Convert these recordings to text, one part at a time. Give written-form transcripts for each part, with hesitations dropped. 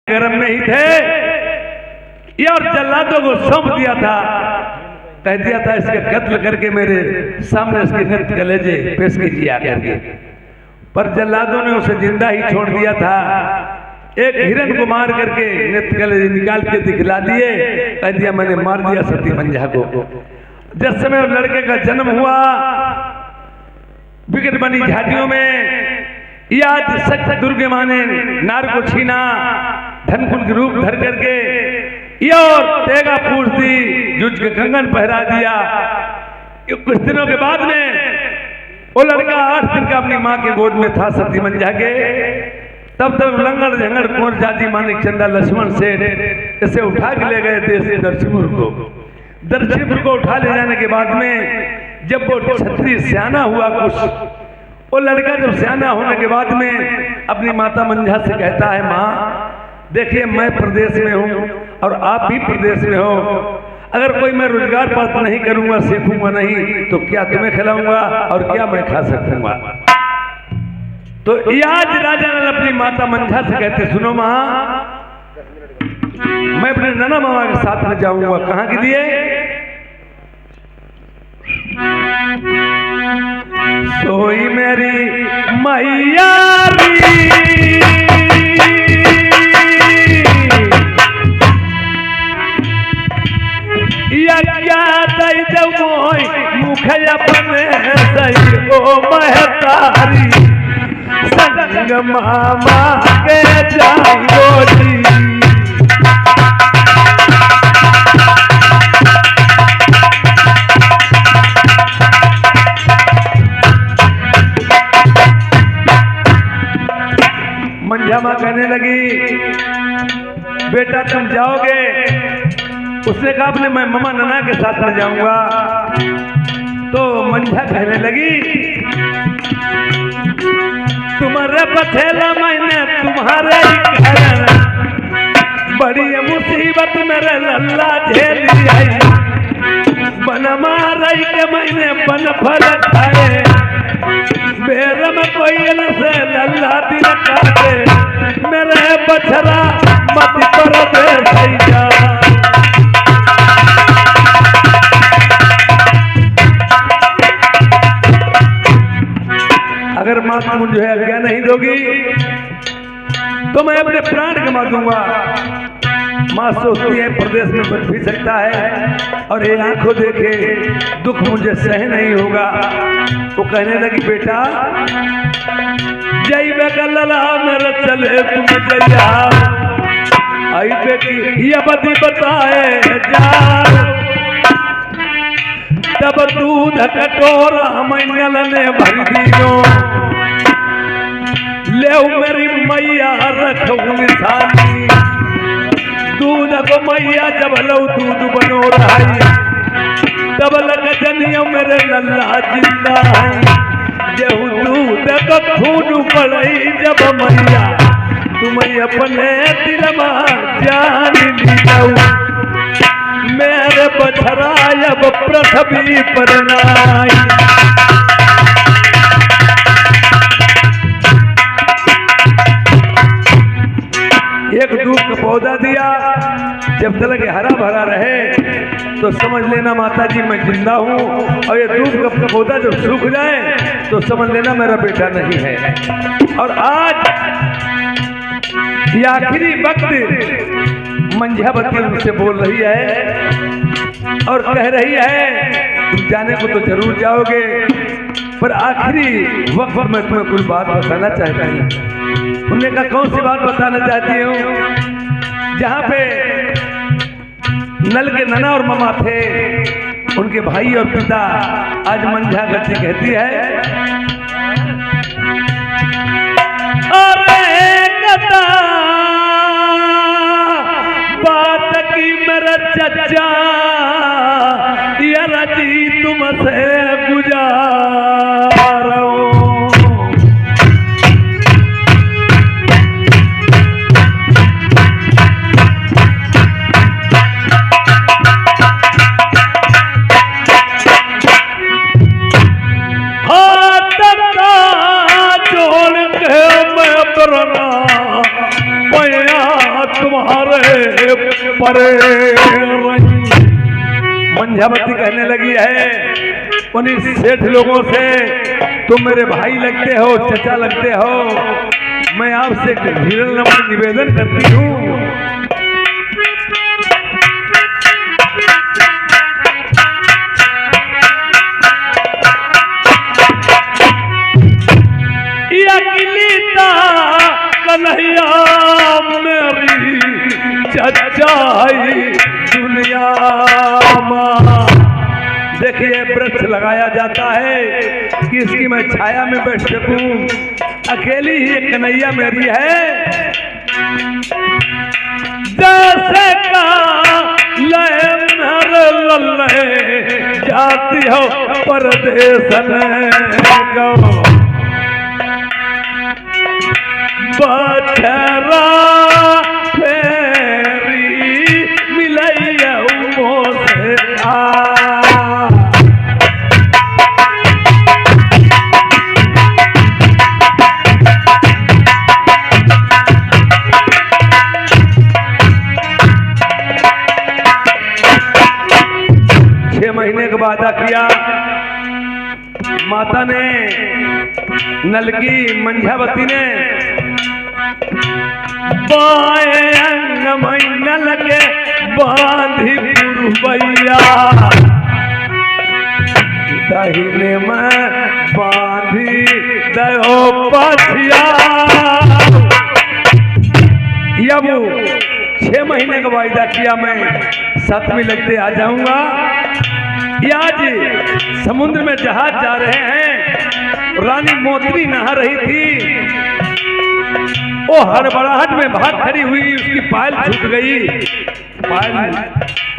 गरम में ही थे और जल्लादों को सौंप दिया था, कह दिया था इसके कत्ल करके मेरे सामने इसके नेत्र कलेजे पेश कीजिए आकर के। पर जल्लादों ने उसे जिंदा ही छोड़ दिया था। एक हिरन को मार करके नेत्र कलेजे निकाल के दिखला दिए, कह दिया मैंने मार दिया सती मंझा को। जिस समय लड़के का जन्म हुआ विकट बनी झाटियों में याद सख्त दुर्गे माँ ने नार को छीना, धन कुल के रूप धर करके और तेगा पूछ दी, जुझ के कंगन पहरा दिया। कुछ दिनों के बाद में वो लड़का 8 दिन का अपनी माँ के गोद में था सती मंझा के। तब तक लंगड़ झंगड़ कुंवर जाति मानिक चंदा लक्ष्मण सेठ इसे उठा के ले गए थे दर्शनपुर को। दर्शनपुर को उठा ले जाने के बाद में जब वो क्षत्रिय सियाना हुआ, कुछ वो लड़का जब सियाना होने के बाद में अपनी माता मंझा से कहता है, माँ देखिए मैं प्रदेश में हूँ और आप भी प्रदेश में हो, अगर कोई मैं रोजगार प्राप्त नहीं करूंगा, सीखूंगा नहीं तो क्या तुम्हें खिलाऊंगा और क्या मैं खा सकूंगा। तो आज राजा नल अपनी माता मंझा से कहते, सुनो माँ मैं अपने नाना मामा के साथ में जाऊंगा। कहाँ के लिए? सोई मेरी मैया मुख अपने सही ओ महतारी संग मामा के जाओ जी। मंझा माँ कहने लगी, बेटा तुम जाओगे? उसने कहा अपने मैं मामा नाना के साथ में जाऊंगा। तो मंझा कहने लगी, तुम्हारे पथेला मैंने तुम्हारे घर बड़ी मुसीबत मेरे लल्ला झेली आई, बन मारई के मैंने बन फल खाए, बेर में कोई न से लल्ला दिल काटे, मेरे बछरा मत पर दे भैया। अगर माँ तुम जो है आज्ञा नहीं दोगी तो मैं अपने प्राण गंवा दूंगा। माँ सोचती है प्रदेश में बच भी सकता है और ये आंखों देखे दुख मुझे सह नहीं होगा। वो कहने लगी, बेटा जय बेगल्ला मेरा चले तुम जया आई बेटी ये बदी बताए जा, तब दूध कटोरा मैनल ने भर दियो, ले मेरी मैया रखू निशानी, दूध को मैया जब लो दूध बनो रही, तब लग जनियो मेरे लल्ला जिंदा है, जेहू दूध को खून पड़ई जब मैया तुम्हें अपने दिल में जान ली जाऊ, मेरे बछरा अब पृथ्वी पर नाई। एक दूध का पौधा दिया, जब तक हरा भरा रहे तो समझ लेना माता जी मैं जिंदा हूँ, और ये दूध का पौधा जब सूख जाए तो समझ लेना मेरा बेटा नहीं है। और आज ये आखिरी वक्त मंझावती उनसे बोल रही है और कह रही है, तुम जाने को तो जरूर जाओगे पर आखिरी वक्त में तुम्हें कुछ बात बताना चाहती हूँ। उन्होंने कहा कौन सी बात बताना चाहती हूँ? जहाँ पे नल के नना और मामा थे, उनके भाई और पिता, आज मंझा गति कहती है, अरे कता बात की मेरा चचा यार जी तुमसे गुजारो, जोड़ के मैं अपना पया तुम्हारे परे। मंझावती कहने लगी है उन्हीं सेठ लोगों से, तुम मेरे भाई लगते हो, चचा लगते हो, मैं आपसे विरल निवेदन करती हूँ। कन्हैया मेरी चचाई दुनिया माँ। देखिए वृक्ष लगाया जाता है कि इसकी मैं छाया में बैठ सकूं, अकेली ही कन्हैया मेरी है। जैसे का लय लल्ले जाती हो परदेस गो, बछरा फेरी मिलैया मोसे आ। छह महीने का वादा किया माता ने, नलकी मंझावती ने। बाएं अंग में नल के बांधी पुरबैया, दाहिने में बांधी दयो पछिया। अब 6 महीने का वायदा किया मैं 7वीं लगते आ जाऊंगा। आज समुद्र में जहाज जा रहे हैं, रानी मोतरी नहा रही थी, वो हड़बड़ाहट में भाग खड़ी हुई, उसकी पायल छूट गई। पायल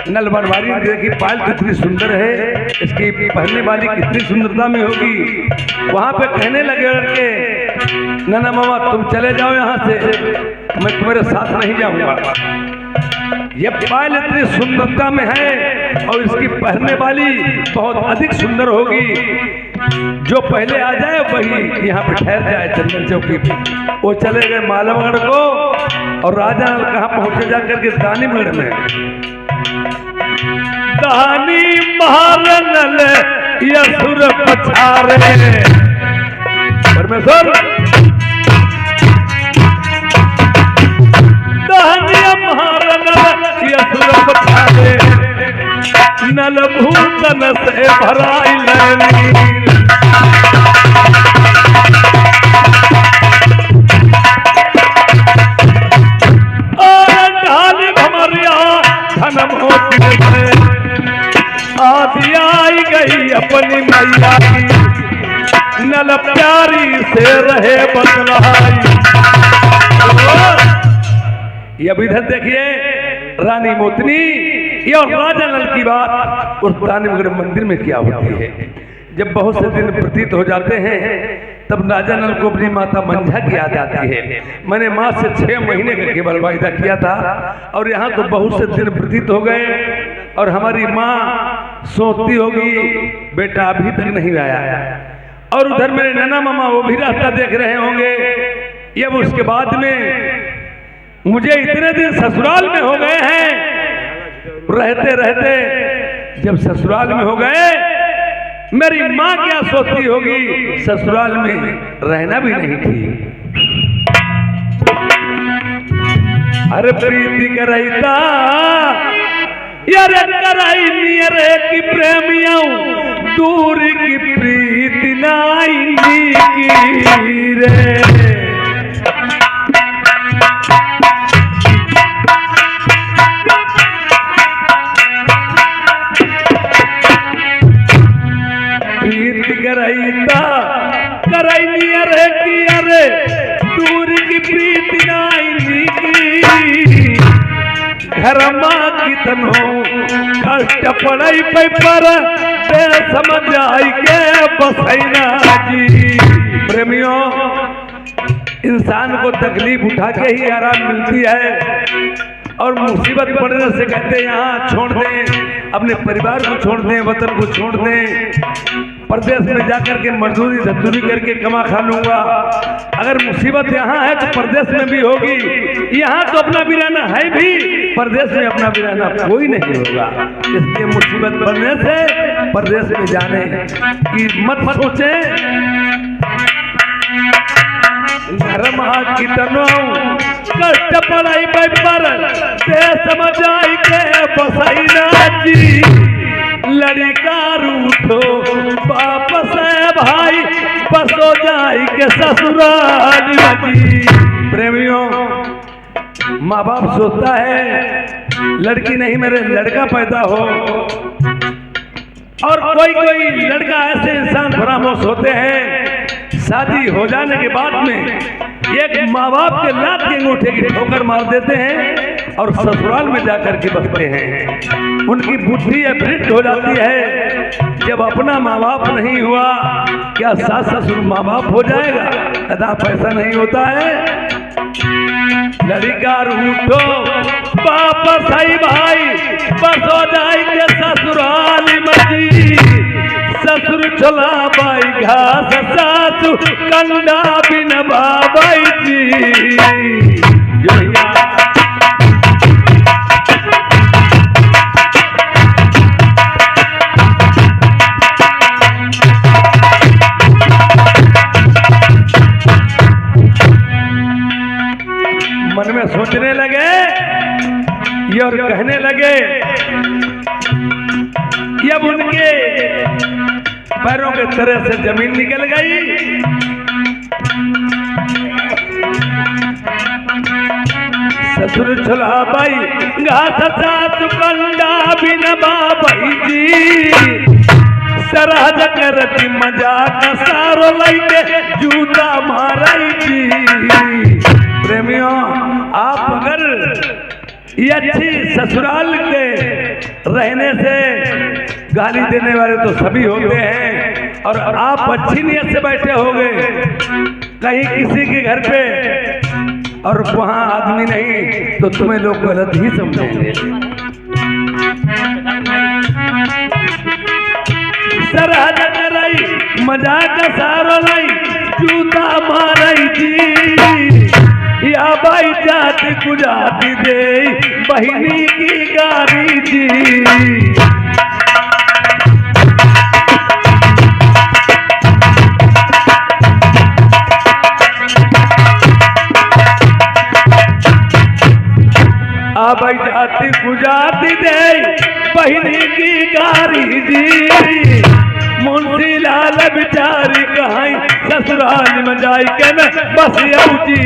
नल बनवारी ने देखी, पायल कितनी सुंदर है, इसकी पहनने वाली कितनी सुंदरता में होगी। वहां पे कहने लगे लड़के, नाना मामा तुम चले जाओ यहाँ से, मैं तुम्हारे साथ नहीं जाऊंगा। ये पायल इतनी सुंदरता में है और इसकी पहनने वाली बहुत अधिक सुंदर होगी, जो पहले आ जाए वही यहाँ पे ठहर जाए चंदन चौकी पे। वो चले गए मालवगढ़ को और राजा कहाँ पहुंचे जाकर के दानीगढ़ में। दानी महारनल यसुर पछारे, परमेश्वर दानी महारनल यसुर पछारे, नल भूतन से भराई लेनी। आदि आई गई अपनी मैया की, नल प्यारी से रहे बतलाई। अब इधर देखिए रानी मोतनी ये और राजा नल की बात उस दानीगढ़ मंदिर में क्या होती है। जब बहुत से दिन प्रतीत हो जाते हैं तब राजा नल को अपनी माता मंझा की याद आती है। मैंने माँ से 6 महीने का केवल वायदा किया था और यहाँ तो बहुत से दिन प्रतीत हो गए और हमारी माँ सोचती होगी बेटा अभी तक नहीं आया। और उधर मेरे नाना मामा वो भी रास्ता देख रहे होंगे। ये उसके बाद में मुझे इतने दिन ससुराल में हो गए हैं, रहते रहते जब ससुराल में हो गए मेरी माँ क्या सोचती होगी, ससुराल में रहना भी नहीं थी। अरे प्रीति करैता यार कराई नियरे की प्रेमियों, दूर की प्रीति नाई की रे। करैता कराई नियरे की अरे दूर की प्रीति नाई की। घर माँ कितनो कष्ट पड़ई पे पर समझ आई के बसैना जी। प्रेमियों इंसान को तकलीफ उठा के ही आराम मिलती है और मुसीबत पड़ने से कहते हैं यहाँ छोड़ दें, अपने परिवार को छोड़ दें, वतन को छोड़ दें। परदेश में जाकर के मजदूरी धंधूरी करके कमा खा लूंगा। अगर मुसीबत यहाँ है तो परदेश में भी होगी। यहाँ तो अपना भी रहना है भी, परदेश में अपना भी रहना कोई नहीं होगा। इसलिए मुसीबत बनने से परदेश में जाने की मत सोचे। धर्म की तनवाऊं कष्ट पड़ाई पर से समझ आई के बसाई नाची। लड़का रूठो वापस है भाई, बसो जाई के ससुराल बची। प्रेमियों, माँ बाप सोचता है लड़की नहीं मेरे लड़का पैदा हो, और कोई कोई लड़का ऐसे इंसान फरामोश होते हैं शादी हो जाने के बाद में एक माँ बाप के लात के अंगूठे की ठोकर मार देते हैं और ससुराल में जाकर के बसते हैं। उनकी बुद्धि भ्रष्ट हो जाती है। जब अपना माँ बाप नहीं हुआ, क्या सास ससुर माँ बाप हो जाएगा? कदाप ऐसा नहीं होता है। लड़का रूठो वापस आई भाई, बस हो जाएंगे ससुराल मची। ससुर चला बाई घास, सासु कंडा बिन बाबाई जी। मन में सोचने लगे ये और कहने लगे। जब उनके पैरों के तरह से जमीन निकल गई, ससुर छुला बाई घास सासु कंडा बिन बाबाई जी। सरहद करती मजाक सारो लैके जूता माराई जी। प्रेमियों, आप अगर ये अच्छी ससुराल के रहने से गाली देने वाले तो सभी होते हैं, और आप अच्छी नीयत से बैठे होंगे कहीं किसी के घर पे और वहां आदमी नहीं, तो तुम्हें लोग गलत ही समझेंगे। सरहद कराई मजाक सारो लाई जूता माराई जी। या बाई जाति गुजाती दे बहिनी की गारी जी। बाई जाति गुजाती दे बहिनी की गारी जी। मुंशी लाल बिचारी कहाई ससुराल में जाई के मैं बस आऊ जी।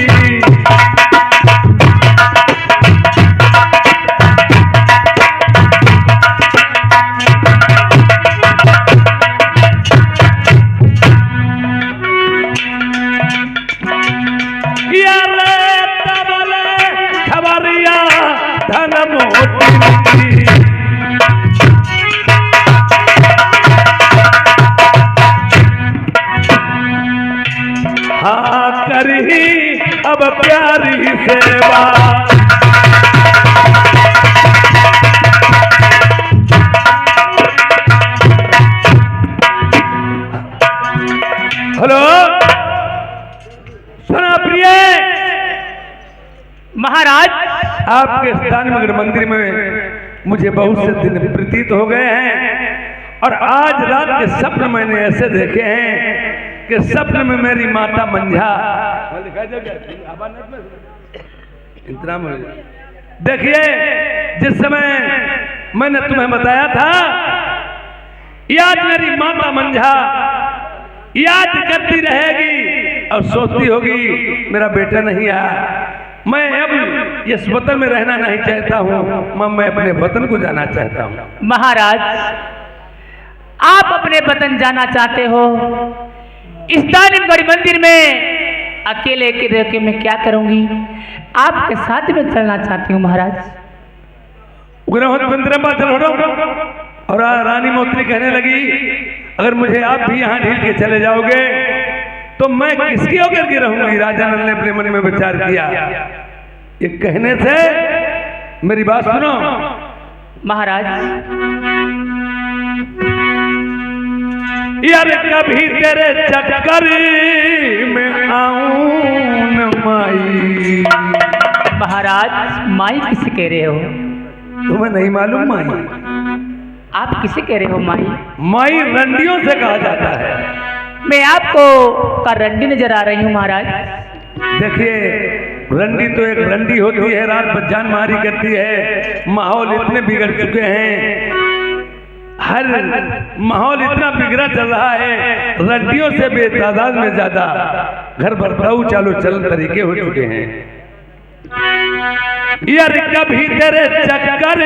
हाँ करही अब प्यारी सेवा, हेलो सुना प्रिय महाराज, आपके स्थान मगर मंदिर में मुझे बहुत से दिन प्रतीत हो गए हैं, और आज रात के स्वप्न मैंने ऐसे देखे हैं कि स्वप्न में मेरी माता मंझा। देखिए, जिस समय मैंने तुम्हें बताया था, याद मेरी माता मंझा याद करती रहेगी और सोचती होगी मेरा बेटा नहीं आया। मैं अब इस वतन में रहना नहीं चाहता हूँ, मैं अपने वतन को जाना चाहता हूँ। महाराज, आप अपने वतन जाना चाहते हो, इस दानिमगढ़ मंदिर में अकेले के रह के मैं क्या करूंगी? आपके साथ में चलना चाहती हूँ महाराज। और रानी मोत्री कहने लगी, अगर मुझे आप भी यहाँ ढील के चले जाओगे तो मैं किसकी होकर के रहूंगी? राजा नल ने अपने मन में विचार किया। ये कहने से मेरी बात सुनो महाराज। यार कभी तेरे चक्कर में आऊं न माई। महाराज माई किसे कह रहे हो? तुम्हें नहीं मालूम माई? आप किसे कह रहे हो माई? माई रंडियों से कहा जाता है। मैं आपको का रंडी नजर आ रही हूँ महाराज। देखिए रंडी तो एक रंडी होती है, रात भर जान मारी करती है। माहौल इतने बिगड़ चुके हैं, हर माहौल इतना बिगड़ा चल रहा है, रंडियों से बेतादाद में ज्यादा घर बर्ताऊ चालू चलन तरीके हो चुके हैं। यार कभी तेरे चक्कर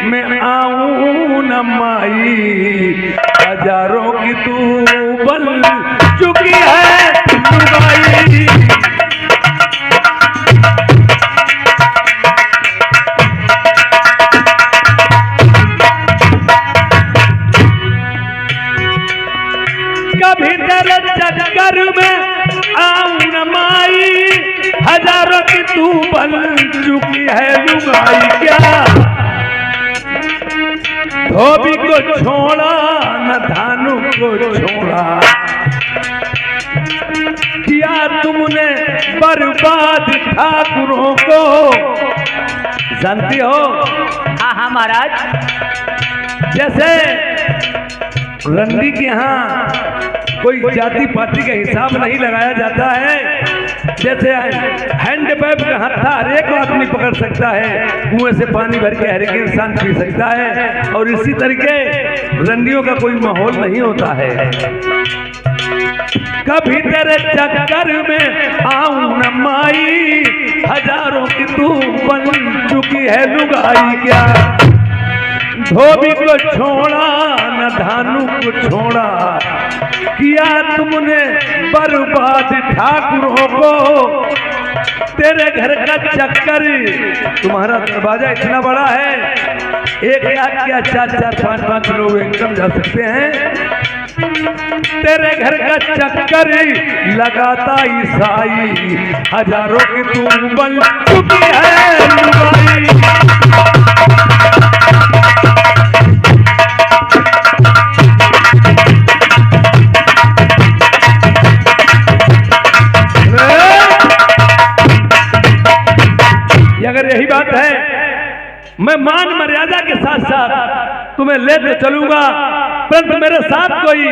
में आऊं न माई, हजारों की तू बन चुकी है लुगाई। कभी तेरे चक्कर में आऊं न माई, हजारों की तू बन चुकी है लुगाई। क्या धोबी को छोड़ा न धानु को छोड़ा, किया तुमने बर्बाद ठाकुरों को। जानती हो? हाँ हाँ महाराज। जैसे रंडी के यहाँ कोई जाति पाति का हिसाब नहीं लगाया जाता है, जैसे हैंड पैप का हत्था हर एक आदमी पकड़ सकता है, कुएं से पानी भर के हर एक इंसान पी सकता है, और इसी तरीके रंडियों का कोई माहौल नहीं होता है। कभी तेरे चक्कर में आऊं न माई, हजारों की तू बन चुकी है लुगाई। क्या धोबी को छोड़ा न धानु को छोड़ा, किया तुमने बर्बाद ठाकुरों को। तेरे घर का चक्कर, तुम्हारा दरवाजा इतना बड़ा है, एक लाख क्या चार चार पांच पांच लोग एकदम जा सकते हैं। तेरे घर का चक्कर लगाता ईसाई, हजारों की तू बन चुकी है लुगाई। अगर यही बात है, मैं मान मर्यादा के साथ साथ तुम्हें लेते चलूंगा, परंतु मेरे साथ कोई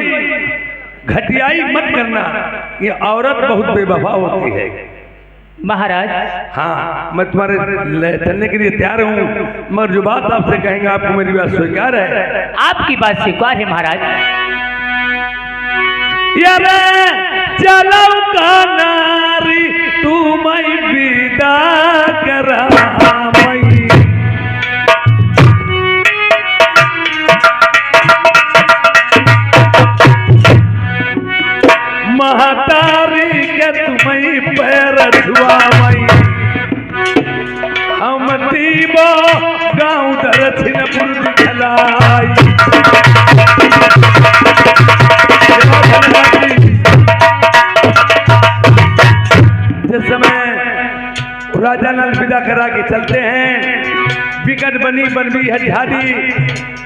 घटियाई मत करना। ये औरत बहुत बेवफा होती है महाराज। हाँ, मैं तुम्हारे ले चलने के लिए तैयार हूँ, मगर जो बात आपसे कहेंगे आपको मेरी बात स्वीकार है? आपकी बात स्वीकार है महाराज। यार चलो का नारी तू मई विदा करा मई, महतारी के तुम्हें पैर छुआ मई। हम दीबो गाँव दक्षिणपुर दिखलाई। जिस समय राजा लाल विदा करा के चलते हैं, विकट बनी बनवी है झाड़ी,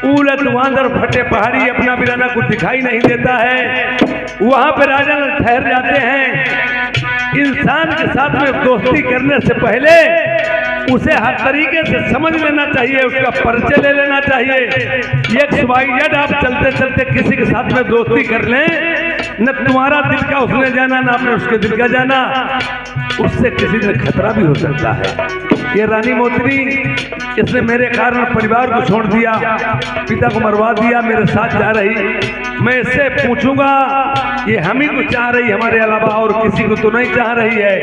उलट वांदर फटे पहाड़ी, अपना बिराना कुछ दिखाई नहीं देता है। वहां पे राजा लाल ठहर जाते हैं। इंसान के साथ में दोस्ती करने से पहले उसे हर तरीके से समझ लेना चाहिए, उसका परिचय ले लेना चाहिए। एक आप चलते चलते किसी के साथ में दोस्ती कर लें, न तुम्हारा दिल का उसने जाना, न आपने उसके दिल का जाना, उससे किसी दिन खतरा भी हो सकता है। ये रानी मोतरी, इसने मेरे कारण परिवार को छोड़ दिया, पिता को मरवा दिया, मेरे साथ जा रही। मैं इससे पूछूंगा, ये हम ही को चाह रही, हमारे अलावा और किसी को तो नहीं चाह रही है।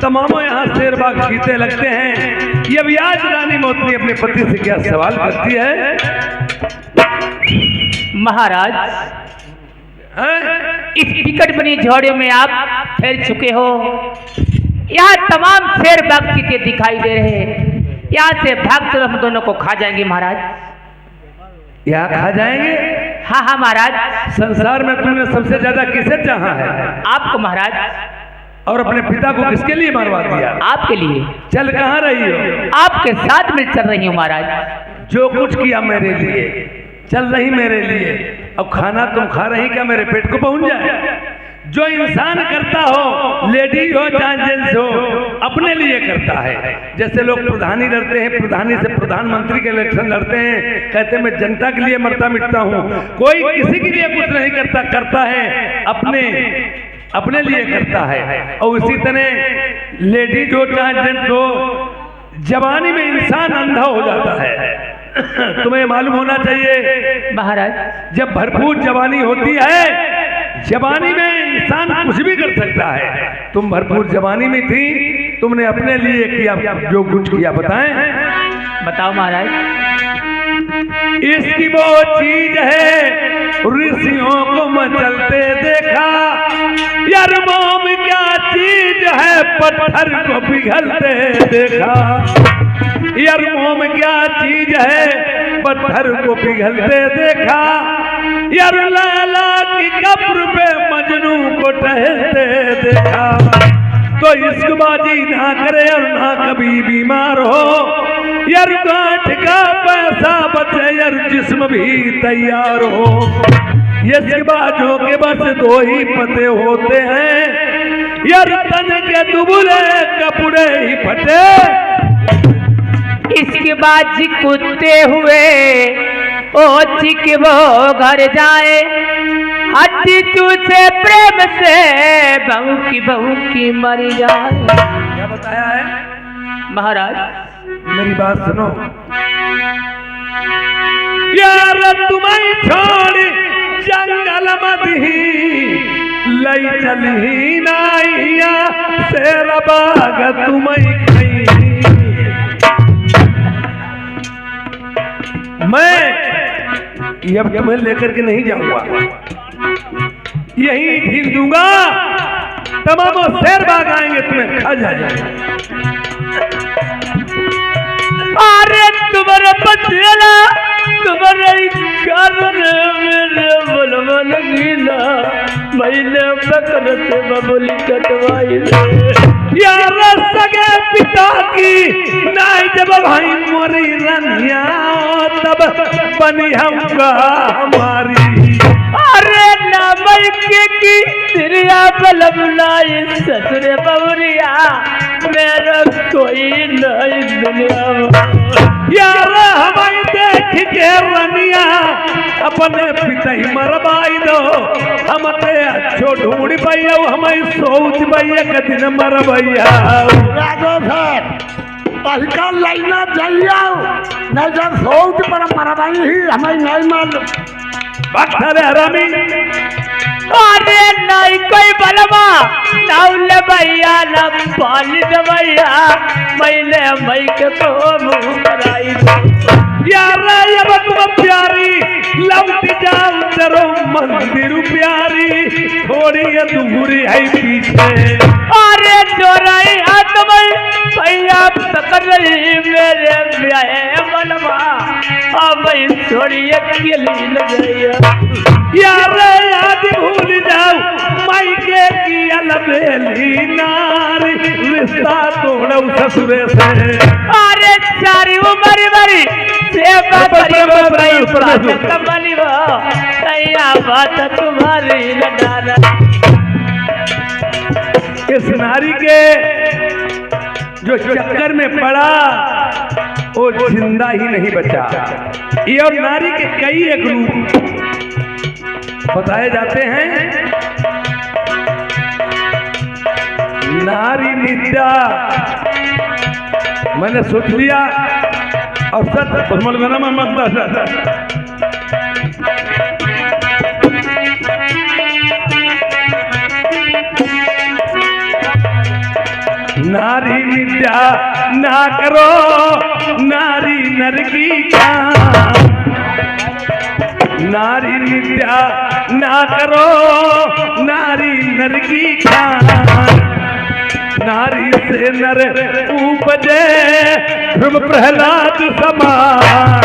तमामों यहाँ शेरबाग चीते लगते हैं। ये भी आज रानी मोतरी अपने पति से क्या सवाल करती है? महाराज, इस विकट बनी झोड़े में आप ठहर चुके हो। यहाँ तमाम शेर बाग चीते दिखाई दे रहे हैं। यहाँ से भाग चलो, हम दोनों को खा जाएंगे महाराज। यहाँ खा जाएंगे? हाँ हाँ महाराज। संसार में तुमने सबसे ज्यादा किसे चाहा है? आपको महाराज। और अपने पिता को किसके लिए मरवा दिया? आपके लिए। चल कहाँ रही हो? आपके साथ में चल रही हूँ महाराज। जो कुछ किया मेरे लिए, चल रही मेरे लिए, अब खाना तुम खा रही क्या मेरे पेट को पहुंच जाए? जो इंसान करता हो, लेडीज हो चाहे जेंट्स हो, अपने लिए करता है। जैसे लोग प्रधानी लड़ते हैं, प्रधानी से प्रधानमंत्री के इलेक्शन लड़ते हैं, कहते हैं मैं जनता के लिए मरता मिटता हूँ। कोई किसी के लिए कुछ नहीं करता, करता है अपने लिए करता है। और उसी तरह लेडीज हो चाहे जेंट्स हो, जवानी में इंसान अंधा हो जाता है। तुम्हें मालूम होना चाहिए महाराज, जब भरपूर जवानी होती है, जवानी में इंसान कुछ भी कर सकता है। तुम भरपूर जवानी में थी, तुमने अपने लिए किया जो कुछ किया। बताएं? बताओ महाराज। इसकी वो चीज है ऋषियों को मचलते देखा, यार मोम क्या चीज है पत्थर को पिघलते देखा। यार मोम क्या चीज है पत्थर को पिघलते देखा। यार लैला की कब्र पे मजनू को टहलते देखा। तो इश्कबाजी ना करे और ना कभी बीमार हो, यार गांठ का पैसा बचे, यार जिस्म भी तैयार हो। इश्कबाजों के बस दो ही पते होते हैं, यार तन के दुबले कपड़े ही फटे। इसके बाद जी कूदते हुए ओ चिक वो घर जाए, हड्डी चूसे प्रेम से बहू की मर जाए। क्या बताया है महाराज? मेरी बात सुनो। यार तुम्हें छोड़ जंगल मदही लई चली नाइया शेर बाग तुम्हें खई। मैं अब तुम्हें लेकर के नहीं जाऊंगा, यही ढील दूंगा, तमाम शेर बाग आएंगे तुम्हें खा जाएंगे। अरे तुम्हारा बचेला तुम्हारे कारण मेरे बलबल गीला, मैंने बकर से बबुली कटवाई। यार सगे पिता की नाई जब भाई मोरी रनिया, तब बनी हमका हमारी। अरे ना मैके की तिरिया बलब लाई ससुरे बबुरिया, मेरा कोई नहीं दुनिया में। यार हमारी देख के रनिया अपने पिता ही मरवाई दो, हम ते अच्छो ढूंढ पैया हमारी सोच भैया के दिन मर भैया। तहिका लाइना जाइया नहीं जब सोच पर मरवाई ही हमें नहीं मालूम। हरामी अरे नहीं कोई बलवा नाउल भैया न पानी दवैया, मैंने मई के तो मुँह कराई। यार अब तुम प्यारी लौट जाओ तेरो मंदिर प्यारी, थोड़ी दूरी है पीछे। अरे चोराई हाथ में भैया पकड़ रही मेरे ब्याह बलवा, अब थोड़ी अकेली लग गई। यार याद भूल जाओ मायके की अलबेली नारी, रिश्ता तोड़ो ससुरे से। अरे सारी उम्र भरी सेवा करी कमली वो तैया बात तुम्हारी लड़ाना। इस नारी के जो चक्कर में पड़ा वो जिंदा ही नहीं बचा। ये और नारी के कई एक रूप बताए जाते हैं। नारी नित्या मैंने सोच लिया और सच नारी नित्या ना करो नारी नर की काम, नारी नित्या ना करो नारी नर की खान। नारी से नर उपजे ध्रुव प्रहलाद समान।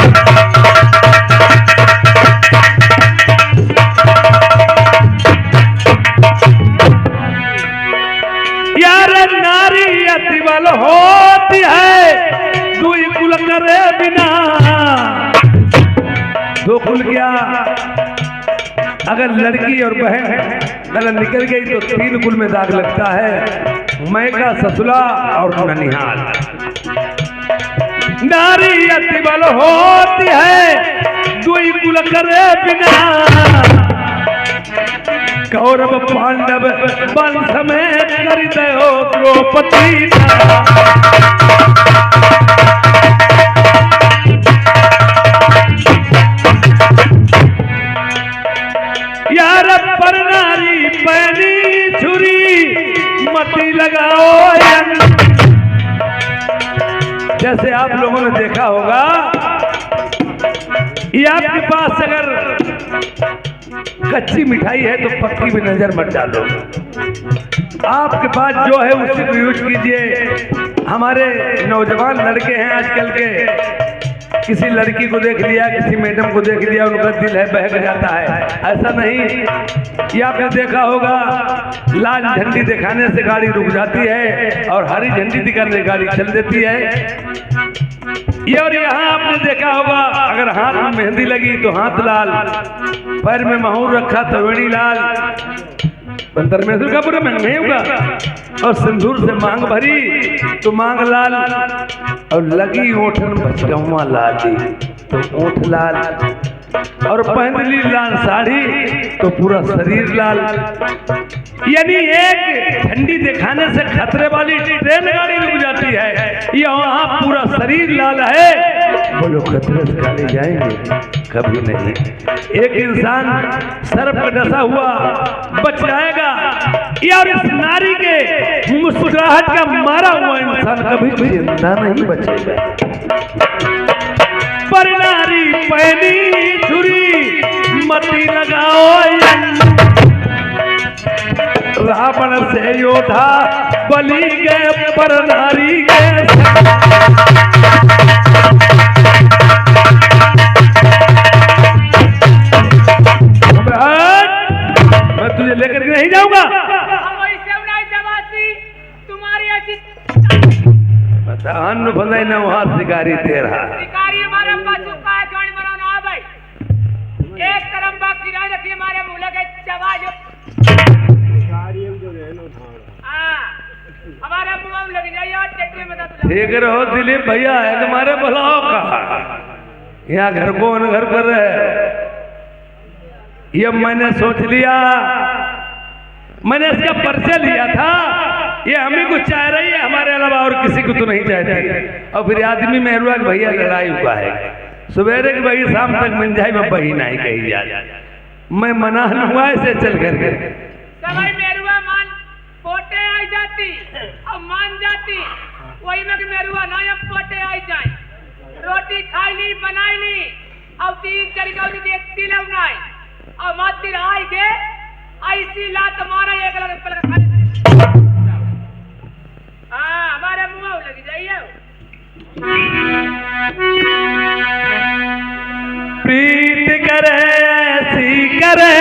यार नारी अतिबल होती है दुई कुल करे बिना। दो कुल क्या अगर लड़की और बहन गलत निकल गई तो 3 कुल में दाग लगता है, मैका, ससुरा और ननिहाल। नारी अति बल होती है, दुई कुल करे बिना, कौरव पांडव वंश में कर दो द्रौपदी यार पर नारी पैनी छुरी मती लगाओ। जैसे आप लोगों ने देखा होगा, ये आपके पास अगर कच्ची मिठाई है तो पक्की भी नजर मत डालो, आपके पास जो है उसी को यूज कीजिए। हमारे नौजवान लड़के हैं आजकल के, किसी लड़की को देख लिया, किसी मैडम को देख लिया, उनका दिल है बहक जाता है। ऐसा नहीं, ये आपने देखा होगा, लाल झंडी दिखाने से गाड़ी रुक जाती है और हरी झंडी दिखाने से गाड़ी चल देती है। ये और यहाँ आपने देखा होगा, अगर हाथ में मेहंदी लगी तो हाथ लाल, पैर में महूर रखा तो वेणी लाल, पंतर में का पूरा महंगे होगा, और सिंदूर से मांग भरी तो मांग लाल, और लगी ओठन बचगवा लाली तो ओठ लाल, और पहन ली लाल साड़ी तो पूरा शरीर लाल। यानी एक झंडी दिखाने से खतरे वाली ट्रेन गाड़ी रुक जाती है, यहाँ पूरा शरीर लाल है। बोलो खतरे से गाड़ी जाएंगे? कभी नहीं। एक इंसान सर्प पर डसा हुआ बच जाएगा, यार इस नारी के मुस्कुराहट का मारा हुआ इंसान कभी जिंदा नहीं बचेगा। पर नारी पैनी छुरी मती लगाओ, रावण से योद्धा बलि गए पर नारी के। मैं तुझे लेकर के नहीं जाऊंगा। तुम्हारी ऐसी बता अन्न भलाई न वहां शिकारी तेरा शिकारी हमारे पास चुका है, गाड़ी बनाना भाई एक तरफ बाकी रह रखी हमारे मुंह लगे चबा जो हमारे मुंह में लग जाइए और टेक्री में बता। ठीक रहो दिलीप भैया, है तुम्हारे बुलाओ का यहाँ घर को घर कर रहे। ये मैंने सोच लिया, मैंने इसका परिचय लिया था, ये हमें कुछ चाह रही है, हमारे अलावा और किसी को तो नहीं चाहती। और फिर आदमी में हुआ कि भैया लड़ाई हुआ है, सवेरे की भाई शाम तक मिल जाए, मैं बही नहीं कही जा, मैं मना हुआ ऐसे चल करके मेरुआ मान पोटे आई जाती और मान जाती, वही में मेरुआ ना अब पोटे आई जाए। रोटी खाई ली बनाई ली, अब 3 तरीका देखती लवनाई और माती आई के ऐसी लात मारा एक लग पलक खाने। हाँ हमारे मुंह लग जाइए। प्रीत करे ऐसी करे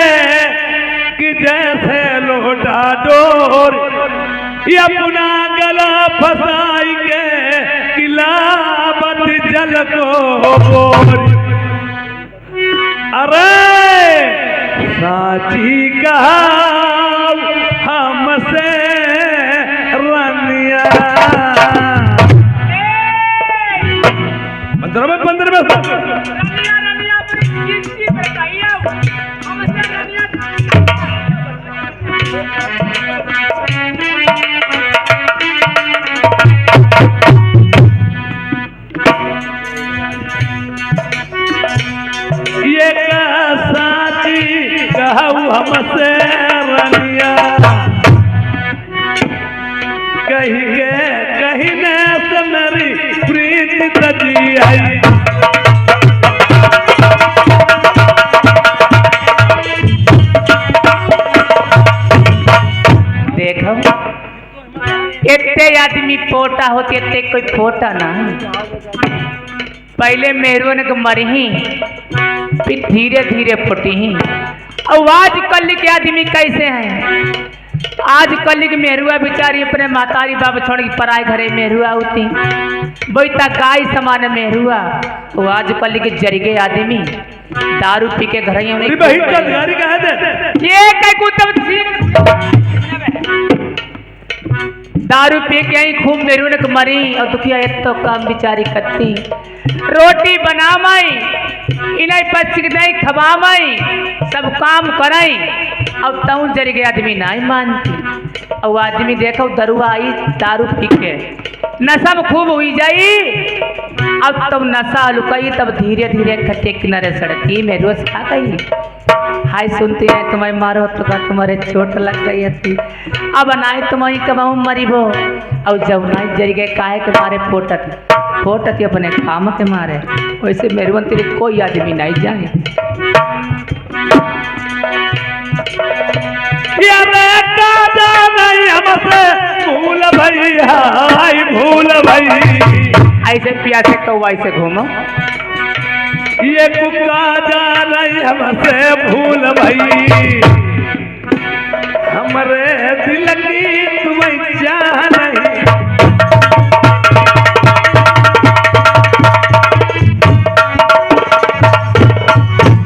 कि जैसे लोटा डोर, अपना गला फसाई के किलाबत जल को बोर। अरे साची कहा हमसे रनिया, 15 में रनिया रनिया अपनी जिंदगी बताइए हमसे रनिया। ये साची कहू हमसे रनिया, कहीं ने से मेरी प्रीत तजी आई। देखो इतने आदमी पोटा होते इतने कोई पोटा ना, पहले मेहरुआ ने मरी ही फिर धीरे धीरे फुटी ही। और आजकल के आदमी कैसे हैं, आज कल की मेहरुआ बेचारी अपने मातारी बाप छोड़ के पराए घरे मेहरुआ होती बैठा गाय समान मेहरुआ। वो आज कल के जरिगे आदमी दारू पी के घर ये दारू पी के आई खूब मेहरुनक मरी और दुखिया तो काम बेचारी करती रोटी बनामाई इन्हें पचिक नहीं खबामाई सब काम कराई। अब तऊ जरी के आदमी नहीं मानती और आदमी देखो दरुआ आई दारू पी के नशा में खूब हुई जाई। अब तब नशा लुकाई तब धीरे धीरे खट्टे किनारे सड़की में रोज खा गई। हाय सुनते हैं तुम्हें मारो तो का तुम्हारे चोट लग गई थी अब नाई तुम्हें कबाऊ मरीबो और जब नाई जरी गए काहे के मारे फोटत अपने काम के मारे वैसे मेहरबान तेरे कोई आदमी नहीं जाए। ऐसे प्यासे कौवा ऐसे घूमो ये कुका जा नहीं हमसे भूल भई हमरे दिल की तुम्हें चाह नहीं।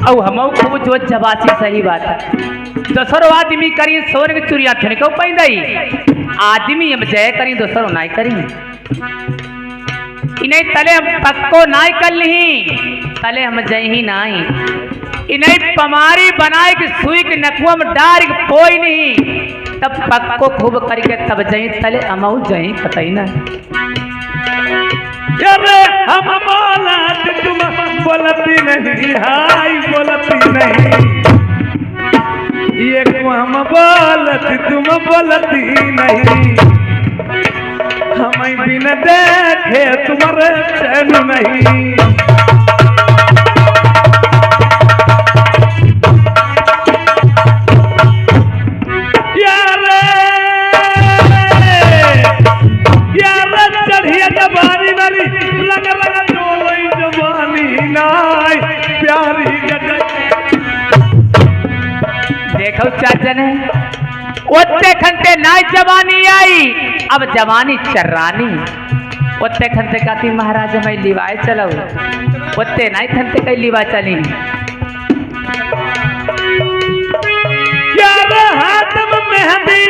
और हम खूब जो जबासी सही बात है दोसरो आदमी करी सोने के चुरिया थे क्यों पैदाई आदमी हम जय करी दोसरो नाई करी इन्हें तले हम पक्को नाई कर ली तले हम जय ही नाई इन्हें पमारी बनाए कि सुई के नकुआ में डार कोई नहीं तब पक्को खूब करके तब जई तले अमाऊ जई कतई ना। अरे हम बोलत तुम बोलती नहीं हाय बोलती नहीं ये हम बोलत तुम बोलती नहीं हमें बिन देखे तुम्हारे चैन नहीं। चढ़िया जवानी वाली लग लगा डोलई जवानी नाई प्यारी देखो चाचा ने ओते खंते नाई जवानी आई अब जवानी चर्रानी ओते खंते काती महाराज मैं लिवाए चलो ओते नाई खंते कई लिवा चली यार हाथ में मेहंदी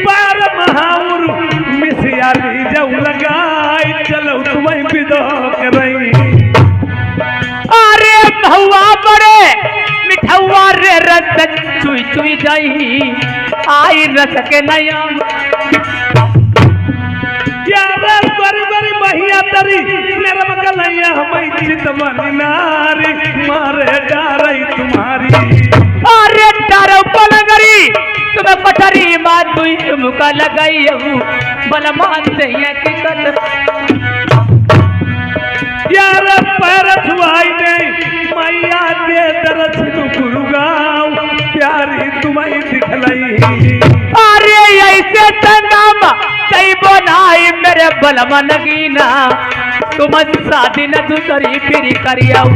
पार महाउर मिसियाली जब लगाई चलो तुम्हें विदो कर रही। अरे भौवा बड़े मिठौवा रे रस चुई चुई जाई आई रस के नया यार बड़ी बड़ी महिया तरी मेरा मकलैया हमें चितमनी नारी मारे डारई तुम्हारी। अरे डारो पलगरी तुम्हें पठरी माँ दुई मुका लगाई बल मानते हैं कि यार पैर छुआई नहीं मैया के दर्शन गुरुगांव प्यारी तुम्हें दिखलाई। अरे ऐसे संगम कई बनाई मेरे बलमा नगीना तुम शादी न दूसरी फिर करियाऊ।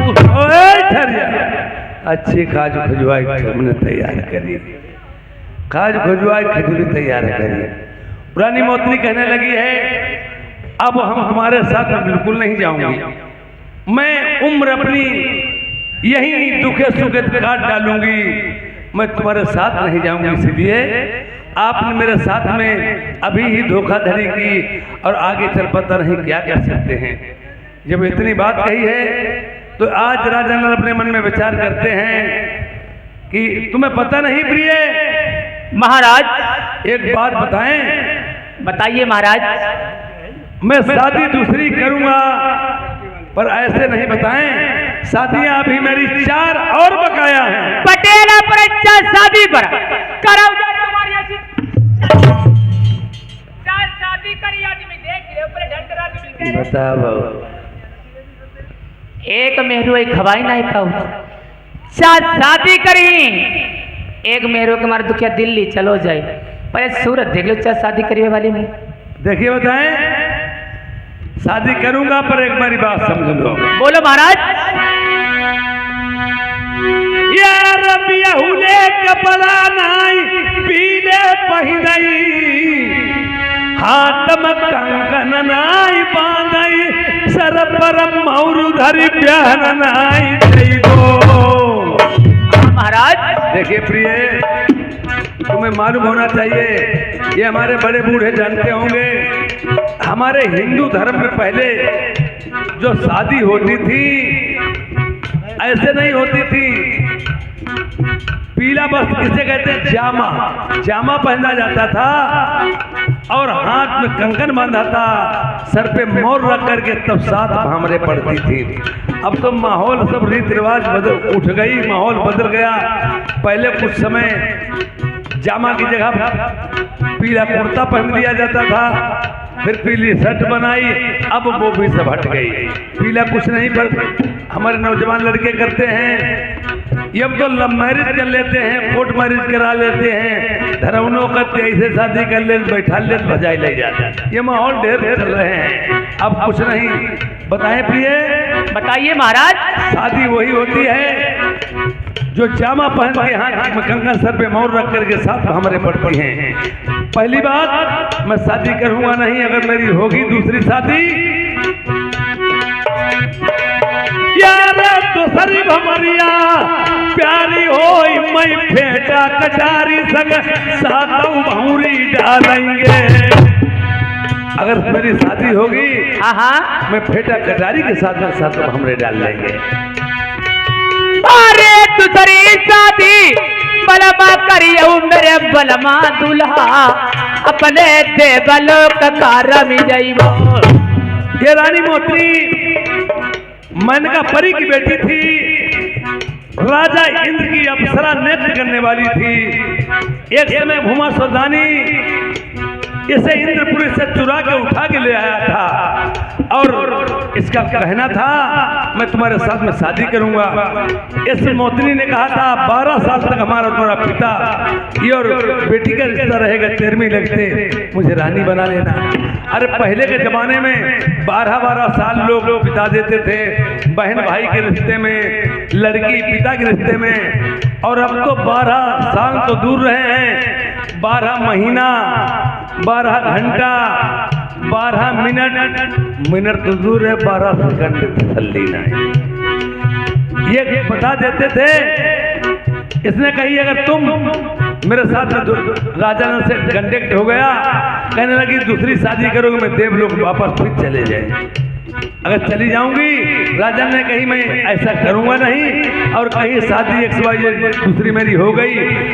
अच्छी खाज खुजवाई हमने तैयार करी खाज खुजवाई खजूरी तैयार करी। पुरानी मोतनी कहने लगी है अब हम तुम्हारे साथ बिल्कुल नहीं जाऊंगी मैं उम्र अपनी यही दुखे सुखे काट डालूंगी मैं तुम्हारे साथ नहीं जाऊंगी। इसलिए आपने मेरे साथ में अभी ही धोखाधड़ी की और आगे चल पता नहीं क्या कर सकते हैं। जब इतनी बात कही है तो आज राजा नल अपने मन में विचार करते हैं कि तुम्हें पता नहीं प्रिय महाराज एक बात बताएं। बताइए महाराज। मैं शादी दूसरी करूंगा पर ऐसे नहीं बताएं शादियां अभी मेरी 4 और बकाया है। पटेल पर शादी पर कराओ तुम्हारी ऐसी 4 शादी करी आदमी देख रहे ऊपर ढंग करा के मिलते बताओ एक मेहरू एक खवाई नहीं पाऊ 4 शादी करी एक मेहरू के मारे दुखिया दिल्ली चलो जाए पहले सूरत देख लो 4 शादी करी वाली में। देखिए बताएं शादी करूंगा पर एक बारी बात समझ लो। बोलो महाराज। यार बियाहुले कपड़ा नाई पीले पहिरई हाथ में कंकन नाई बांधई सर पर मौरू धरी प्यार नाई जइबो। महाराज देखिए प्रिय, तुम्हें मालूम होना चाहिए, ये हमारे बड़े बूढ़े जानते होंगे, हमारे हिंदू धर्म में पहले जो शादी होती थी ऐसे नहीं होती थी। पीला बस किसे कहते हैं, जामा, जामा पहना जाता था और हाथ में कंकन बांधा था, सर पे मोर रख करके तब 7 भामरे पड़ती थी। अब तो माहौल सब रीति रिवाज बदल उठ गई, माहौल बदल गया। पहले कुछ समय जामा की जगह पीला कुर्ता पहन लिया जाता था, फिर पीली शर्ट बनाई, अब वो भी सब हट गई। पीला कुछ नहीं पर हमारे नौजवान लड़के करते हैं। ये अब तो लव मैरिज कर लेते हैं, कोर्ट मैरिज करा लेते हैं, धरवनों का ऐसे शादी कर ले, बैठा ले, बजाई ले जाते हैं। ये माहौल ढेर चल रहे हैं, अब कुछ नहीं। बताएं प्रिय, बताइए महाराज। शादी वही होती है जो जामा पहन के हाथ में कंकन सर पे मोर रख करके 7 भामरे पड़ती हैं। पहली बात, मैं शादी करूंगा नहीं, अगर मेरी होगी दूसरी शादी यार दूसरी भमरिया प्यारी होई मैं फेटा कटारी संग 7 भाउरी डालेंगे। अगर मेरी शादी होगी, हाँ, मैं फेटा कटारी के साथ में 7 भामरे डाल लेंगे। अरे दूसरी शादी बलमा करियो मेरे बलमा दुल्हा अपने देवलोक का रमी जइबो। ये रानी मोत्री मेनका परी की बेटी थी, राजा इंद्र की अप्सरा नृत्य करने वाली थी। एक समय भूमा सौदानी इसे इंद्रपुरी से चुरा के उठा के ले आया था और इसका कहना था मैं तुम्हारे साथ में शादी करूंगा। इस मोतनी ने कहा था 12 साल तक हमारा तुम्हारा पिता, ये और बेटी का रिश्ता रहेगा, 13वीं लगते मुझे रानी बना लेना। अरे पहले के जमाने में 12-12 साल लोग बिता देते थे बहन भाई के रिश्ते में, लड़की पिता के रिश्ते में, और अब तो 12 साल तो दूर रहे हैं, 12 महीना, 12 घंटा, 12 मिनट तो दूर है, 12 सेकंड तसल्ली नहीं। ये बता देते थे। इसने कही अगर तुम मेरे साथ में राजा से कंटेक्ट हो गया, कहने लगी दूसरी शादी करोगे मैं देवलोक वापस फिर चले जाए। अगर चली जाऊंगी, राजा ने कही मैं ऐसा करूंगा नहीं, और कहीं शादी XYZ दूसरी मेरी हो गई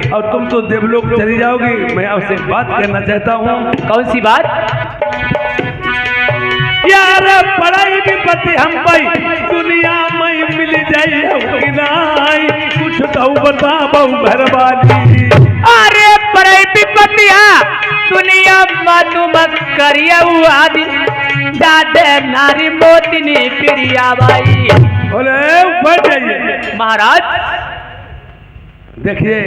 और तुम तो देवलोक चली जाओगी। मैं आपसे एक बात कहना चाहता हूँ। कौन सी बात? यार पढ़ाई भी पति हम पाई दुनिया में मिल जाए कुछ तो बता बहु घर वाली। अरे पढ़ाई भी पतिया दुनिया मातु मत करिए आदि दादे नारी मोतिनी प्रिया भाई। बोले ऊपर जाइए महाराज। देखिए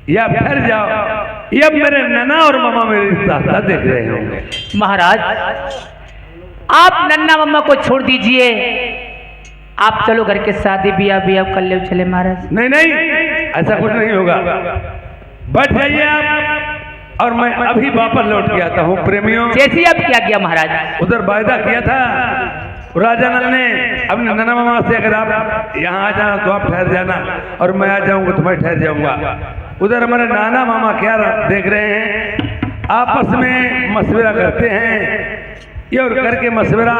या फिर जाओ, ये मेरे नन्ना और मामा मेरे रिश्ता देख रहे होंगे। महाराज आप नन्ना मम्मा को छोड़ दीजिए, आप चलो घर के शादी बिया कर ले चले महाराज। नहीं नहीं ऐसा कुछ नहीं होगा, बैठ जाइए आप और मैं अभी वापस लौट के आता हूँ। प्रेमियों जैसे अब क्या किया महाराज? उधर वायदा किया था राजा नल ने अपने नन्ना मामा से, अगर आप यहाँ आ जाना तो आप ठहर जाना और मैं आ जाऊंगा तो मैं ठहर जाऊंगा। उधर हमारे नाना मामा क्या देख रहे हैं, आपस में मशवरा करते हैं, ये और करके मशवरा,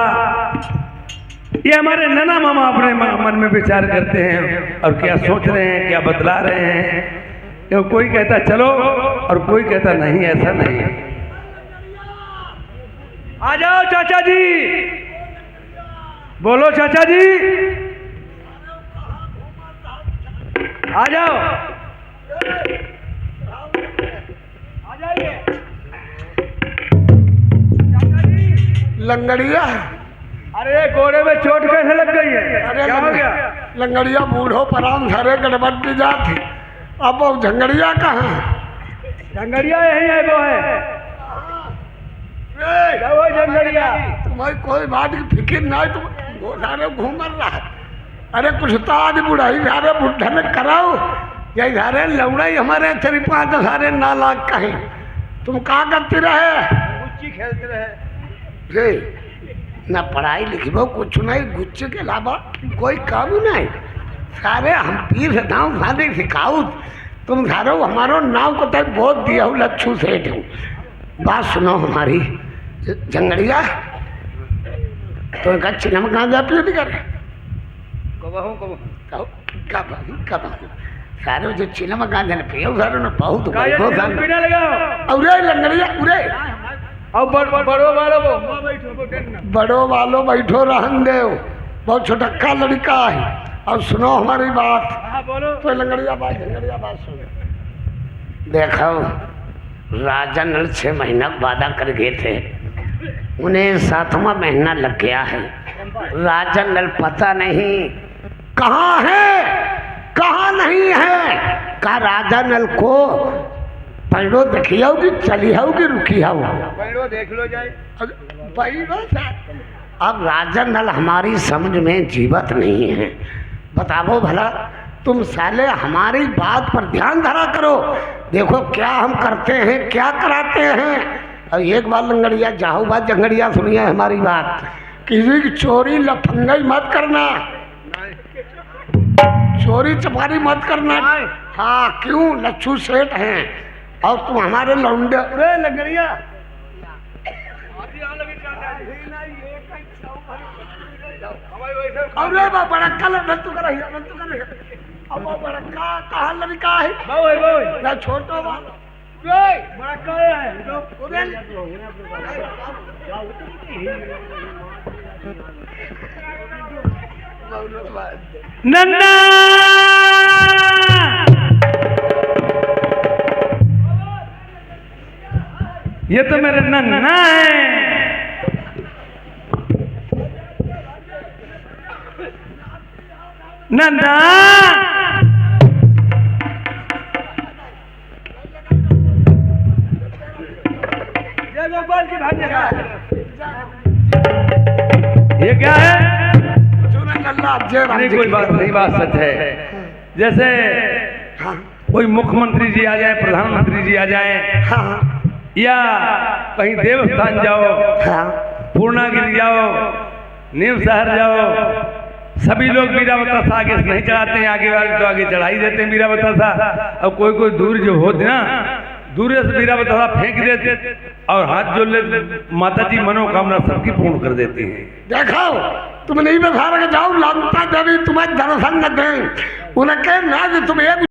ये हमारे नन्ना मामा अपने मन में विचार करते हैं और क्या सोच रहे हैं, क्या बतला रहे हैं। कोई कहता चलो और कोई कहता नहीं, ऐसा नहीं। आ जाओ चाचा जी, बोलो चाचा जी, आ जाओ, आ जाइए। लंगड़िया, अरे घोड़े में चोट कैसे लग गई है? अरे क्या हो गया? लंगड़िया बूढ़ो पराम सारे गड़बड़ की जाती, अब वो झंगड़िया कहाँ है? झंगड़िया यही है, वो है वो झंगड़िया। तुम्हारी कोई बात की फिक्र नहीं, तुम वो सारे घूम रहा है। अरे कुछ तो आज बुढ़ाई सारे बुढ़ा में कराओ, यही सारे लौड़ाई हमारे 4-5 सारे नालायक कहें। तुम कहाँ करते रहे? गुच्ची खेलते रहे रे ना पढ़ाई लिखबो कुछ नहीं, गुच्चे के अलावा कोई काम नहीं। सारे हम पीर दाऊ सारे सिखाऊ, तुम सारो हमारो नाव को तक बहुत दिया हूँ, लच्छू सेठ हूँ। बात सुनो हमारी जंगड़िया, तो इनका चिन्ह कहाँ जा पियो नहीं करे कब सारे जो चिन्ह कहाँ जाने पियो सारे ने बहुत उरे लंगड़िया उरे बड़ो वालो बैठो रहन दे, बहुत छोटक्का लड़का है। और सुनो हमारी बात, तो लंगड़िया बात सुनो। देखो राजा नल 6 महीना वादा कर गए थे, उन्हें 7वां महीना लग गया है। राजा नल पता नहीं कहाँ है कहाँ नहीं है। का राजा नल को पैरो देखी होगी, चली होगी, रुकी हो, पैरो देख लो जाए। अब राजा नल हमारी समझ में जीवत नहीं है। बताओ भला, तुम साले हमारी बात पर ध्यान धरा करो, देखो क्या हम करते हैं, क्या कराते हैं। और एक बार लंगड़िया जाओ बात जंगड़िया सुनिए हमारी बात, किसी की चोरी लफंगाई मत करना, चोरी चपारी मत करना। हाँ क्यों, लच्छू सेठ हैं और तुम हमारे लौंडे। अरे लंगड़िया अरे बड़ा कल रंतु कर अब बड़ा कहाँ लड़का है ना छोटो वाला बड़ा का है नन्ना ये तो मेरा नन्ना है। नन्ना गोपाल की भाग्य का ये क्या है? नहीं कोई बात नहीं, बात सच है। जैसे कोई मुख्यमंत्री जी आ जाए, प्रधानमंत्री जी आ जाए, या कहीं देवस्थान जाओ, पूर्णागिरी जाओ, नीम शहर जाओ, सभी लोग वीरावता सा आगे नहीं चढ़ाते हैं, आगे वाले तो आगे चढ़ा ही देते हैं वीरावता सा। और कोई दूर जो होते ना, दूर से वीरावता सा फेंक देते और हाथ जोड़ लेते, माता जी मनोकामना सबकी पूर्ण कर देती हैं। देखो तुम नहीं बता रहे, जाओ लांता देवी तुम्हें दर्शन न दें, उन्हें कहना तुम एक